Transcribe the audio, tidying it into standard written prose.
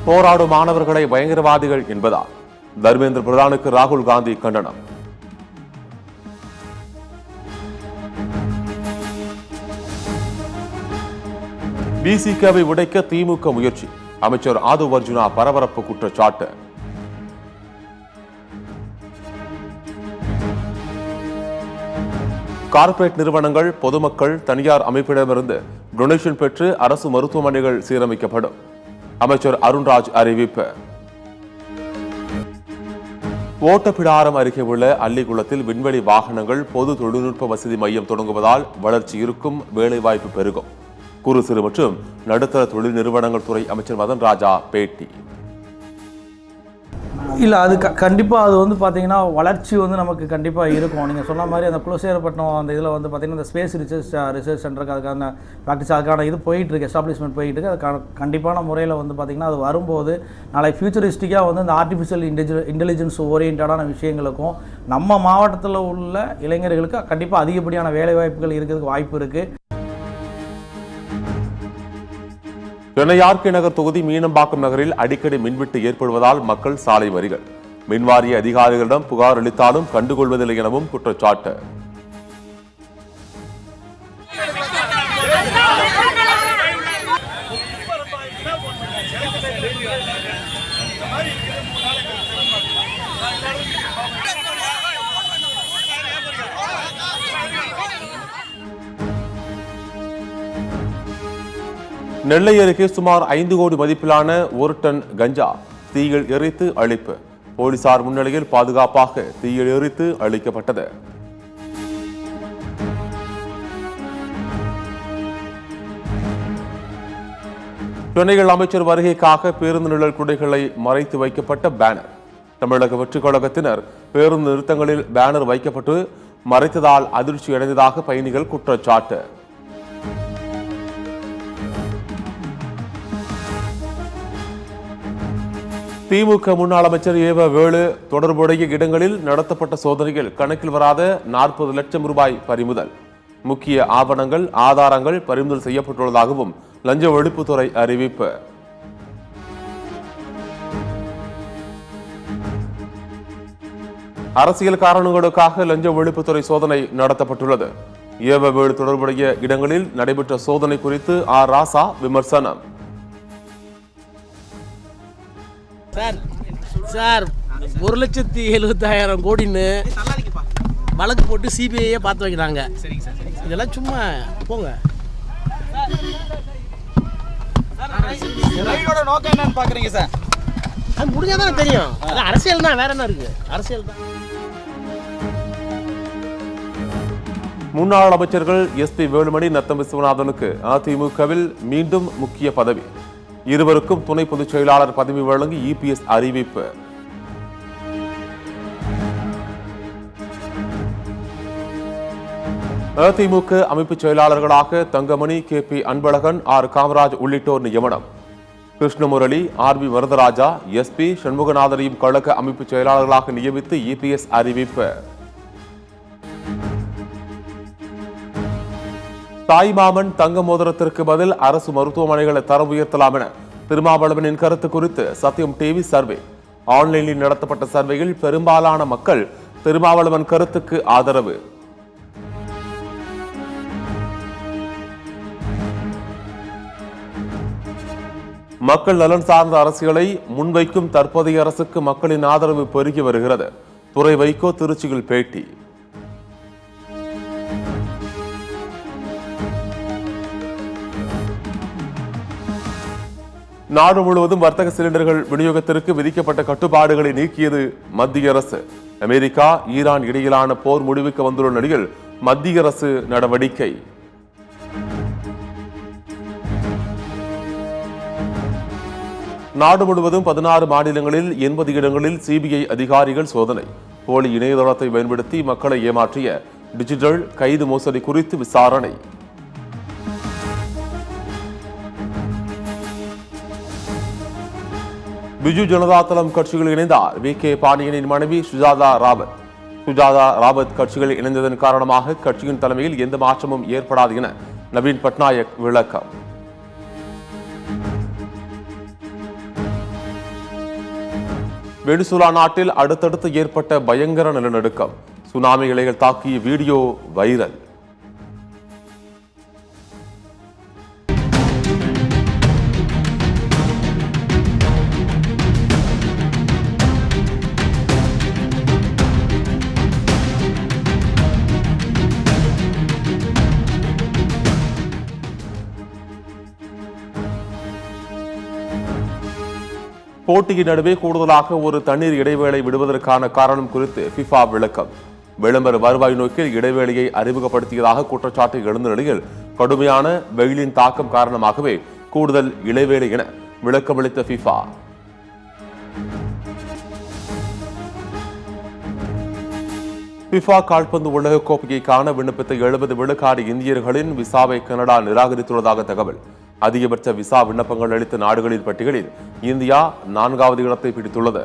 போராடும் மாணவர்களை பயங்கரவாதிகள் என்பதால் தர்மேந்திர பிரதானுக்கு ராகுல் காந்தி கண்டனம். பிசிகவை உடைக்க திமுக முயற்சி, அமைச்சர் ஆதவ் அர்ஜுனா பரபரப்பு குற்றச்சாட்டு. கார்ப்பரேட் நிறுவனங்கள், பொதுமக்கள், தனியார் அமைப்பிடமிருந்து டொனேஷன் பெற்று அரசு மருத்துவமனைகள் சீரமைக்கப்படும், அமைச்சர் அருண்ராஜ் அறிவிப்பு. ஓட்டப்பிடாரம் அருகே உள்ள அல்லிகுளத்தில் விண்வெளி வாகனங்கள் பொது தொழில்நுட்ப வசதி மையம் தொடங்குவதால் வளர்ச்சி இருக்கும், வேலைவாய்ப்பு பெருகும். குறு சிறு மற்றும் நடுத்தர தொழில் நிறுவனங்கள் துறை அமைச்சர் மதன் ராஜா பேட்டி. இல்லை, அது கண்டிப்பாக அது வந்து பார்த்திங்கன்னா வளர்ச்சி வந்து நமக்கு கண்டிப்பாக இருக்கும். நீங்கள் சொன்ன மாதிரி அந்த குலசேகரப்பட்டினம் அந்த இதில் வந்து பார்த்திங்கன்னா இந்த ஸ்பேஸ் ரிசர்ச் சென்டருக்கு அதுக்கான ப்ராக்டிஸ் அதுக்கான இது போயிட்டுருக்கு, எஸ்டாப்ளிஷ்மெண்ட் போயிட்டுருக்கு. அதுக்கான கண்டிப்பான முறையில் வந்து பார்த்திங்கன்னா அது வரும்போது நாளை ஃபியூச்சரிஸ்டிக்காக வந்து இந்த ஆர்டிஃபிஷியல் இன்டெலிஜென்ஸ் ஓரியன்டான விஷயங்களுக்கும் நம்ம மாவட்டத்தில் உள்ள இளைஞர்களுக்கு கண்டிப்பாக அதிகப்படியான வேலைவாய்ப்புகள் இருக்கிறதுக்கு வாய்ப்பு இருக்குது. சென்னை ஆர்கே நகர் தொகுதி மீனம்பாக்கம் நகரில் அடிக்கடி மின்வெட்டு ஏற்படுவதால் மக்கள் சாலை மறியல். மின்வாரிய அதிகாரிகளிடம் புகார் அளித்தாலும் கண்டுகொள்வதில்லை எனவும் குற்றச்சாட்டு. நெல்லை அருகே சுமார் 5 கோடி மதிப்பிலான 1 டன் கஞ்சா தீயில் எரித்து அழிப்பு. போலீசார் முன்னிலையில் பாதுகாப்பாக தீயில் எரித்து அழிக்கப்பட்டது. சென்னையில் அமைச்சர் வருகைக்காக பேருந்து நிழல் குடைகளை மறைத்து வைக்கப்பட்ட பேனர். தமிழக வெற்றிக் கழகத்தினர் பேருந்து நிறுத்தங்களில் பேனர் வைக்கப்பட்டு மறைத்ததால் அதிர்ச்சி அடைந்ததாக பயணிகள் குற்றச்சாட்டு. திமுக முன்னாள் அமைச்சர் ஏவ வேலு தொடர்புடைய இடங்களில் நடத்தப்பட்ட சோதனையில் கணக்கில் வராத 40 லட்சம் ரூபாய் பறிமுதல். முக்கிய ஆவணங்கள், ஆதாரங்கள் பறிமுதல் செய்யப்பட்டுள்ளதாகவும் லஞ்ச ஒழிப்புத்துறை அறிவிப்பு. அரசியல் காரணங்களுக்காக லஞ்ச ஒழிப்புத்துறை சோதனை நடத்தப்பட்டுள்ளது. ஏவ வேலு தொடர்புடைய இடங்களில் நடைபெற்ற சோதனை குறித்து ஆர் ராசா விமர்சனம். சார் 1,70,000 கோடின்னு வழக்கு போட்டு சிபிஐயே பார்த்து வைக்கிறாங்க. இதெல்லாம் சும்மா போங்க. நோக்கம் என்னன்னு பாக்குறீங்க சார்? அது முடிஞ்சாதான் தெரியும். அரசியல் தான், வேற என்ன இருக்கு? அரசியல் தான். முன்னாள் அமைச்சர்கள் எஸ்பி வேலுமணி, நத்தம் விஸ்வநாதனுக்கு அதிமுகவில் மீண்டும் முக்கிய பதவி. இருவருக்கும் துணை பொதுச் செயலாளர் பதவி வழங்கி இபிஎஸ் அறிவிப்பு. அதிமுக அமைப்பு செயலாளர்களாக தங்கமணி, கே.பி. அன்பழகன், ஆர். காமராஜ் உள்ளிட்டோர் நியமனம். கிருஷ்ணமுரளி, ஆர்.பி. வரதராஜா, எஸ்பி சண்முகநாதனையும் கழக அமைப்பு செயலாளர்களாக நியமித்து இபிஎஸ் அறிவிப்பு. தாய்மாமன் தங்க மோதிரத்திற்கு பதில் அரசு மருத்துவமனைகளை தரம் உயர்த்தலாம் என திருமாவளவனின் கருத்து குறித்து சத்தியம் டிவி சர்வே. ஆன்லைனில் நடத்தப்பட்ட சர்வேயில் பெரும்பாலான மக்கள் திருமாவளவன் கருத்துக்கு ஆதரவு. மக்கள் நலன் சார்ந்த அரசியலை முன்வைக்கும் தற்போதைய அரசுக்கு மக்களின் ஆதரவு பெருகி வருகிறது. துரை வைகோ திருச்சியில் பேட்டி. நாடு முழுவதும் வர்த்தக சிலிண்டர்கள் விநியோகத்திற்கு விதிக்கப்பட்ட கட்டுப்பாடுகளை நீக்கியது மத்திய அரசு. அமெரிக்கா, ஈரான் இடையிலான போர் முடிவுக்கு வந்துள்ள நிலையில் மத்திய அரசு நடவடிக்கை. நாடு முழுவதும் 16 மாநிலங்களில் 80 இடங்களில் சிபிஐ அதிகாரிகள் சோதனை. போலி இணையதளத்தை பயன்படுத்தி மக்களை ஏமாற்றிய டிஜிட்டல் கைது மோசடி குறித்து விசாரணை. பிஜு ஜனதா தளம் கட்சியில் இணைந்தார் வி.கே. பாண்டியனின் மனைவி சுஜாதா ராவத். சுஜாதா ராவத் கட்சிகளில் இணைந்ததன் காரணமாக கட்சியின் தலைமையில் எந்த மாற்றமும் ஏற்படாது என நவீன் பட்நாயக் விளக்கம். வெனிசுலா நாட்டில் அடுத்தடுத்து ஏற்பட்ட பயங்கர நிலநடுக்கம், சுனாமி இலைகள் தாக்கிய வீடியோ வைரல். போட்டியின் நடுவே கூடுதலாக ஒரு தண்ணீர் இடைவேளை விடுவதற்கான காரணம் குறித்து ஃபிஃபா விளக்கம். விளம்பர வருவாய் நோக்கில் இடைவேளையை அறிமுகப்படுத்தியதாக குற்றச்சாட்டு எழுந்த நிலையில் கடுமையான வெயிலின் தாக்கம் காரணமாகவே கூடுதல் இடைவேளை என விளக்கமளித்த ஃபிஃபா. ஃபிஃபா கால்பந்து உலகக் கோப்பையை காண விண்ணப்பித்த 70 விழுக்காடு இந்தியர்களின் விசாவை கனடா நிராகரித்துள்ளதாக தகவல். அதிகபட்ச விசா விண்ணப்பங்கள் அளித்த நாடுகளின் பட்டியலில் இந்தியா 4வது இடத்தை பிடித்துள்ளது.